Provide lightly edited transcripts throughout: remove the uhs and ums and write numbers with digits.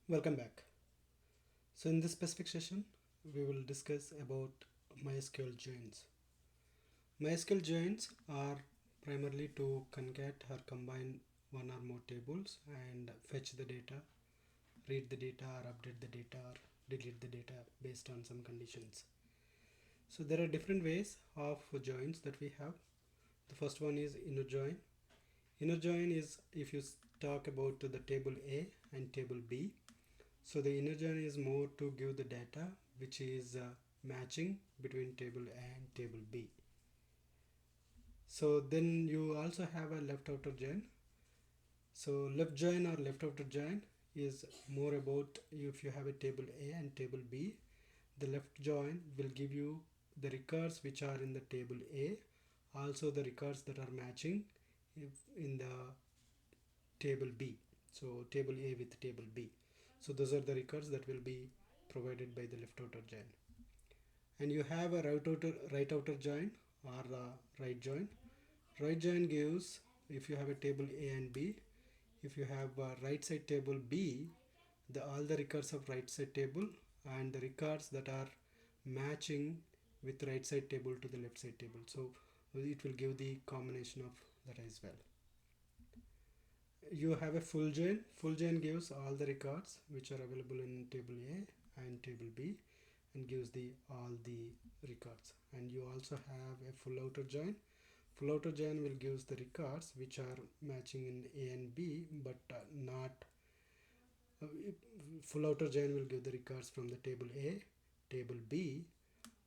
Welcome back. So in this specific session, we will discuss about MySQL joins. MySQL joins are primarily to concat or combine one or more tables and fetch the data, read the data or update the data or delete the data based on some conditions. So there are different ways of joins that we have. The first one is inner join. Inner join is if you talk about the table A and table B. So the inner join is more to give the data which is matching between table A and table B. So then you also have a left outer join. So left join or left outer join is more about if you have a table A and table B, the left join will give you the records which are in the table A, also the records that are matching in the table B. So table A with table B. So those are the records that will be provided by the left outer join. And you have a right outer join or right join. Right join gives if you have a table A and B, if you have a right side table B, all the records of right side table and the records that are matching with right side table to the left side table. So it will give the combination of that as well. You have a full join. Full join gives all the records which are available in table A and table B and gives the all the records. And you also have a full outer join. Full outer join will gives the records which are matching in A and B but not uh, full outer join will give the records from the table A, table B,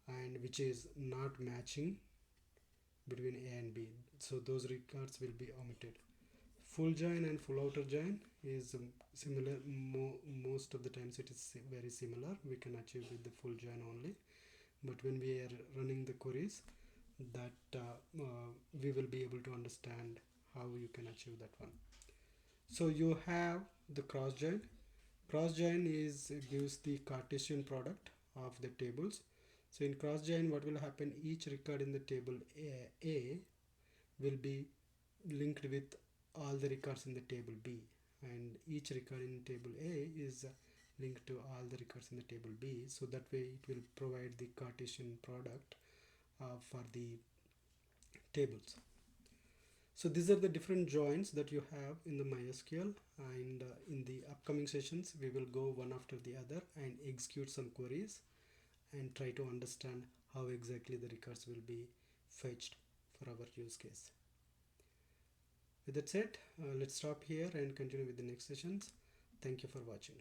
and which is not matching between A and B. So those records will be omitted. Full join and full outer join is similar. Most of the times it is very similar. We can achieve with the full join only. But when we are running the queries, that we will be able to understand how you can achieve that one. So you have the cross join. Cross join is gives the Cartesian product of the tables. So in cross join, what will happen? Each record in the table A will be linked with all the records in the table B, and each record in table A is linked to all the records in the table B. So that way it will provide the Cartesian product for the tables. So these are the different joins that you have in the MySQL, and in the upcoming sessions we will go one after the other and execute some queries and try to understand how exactly the records will be fetched for our use case. With that said, let's stop here and continue with the next sessions. Thank you for watching.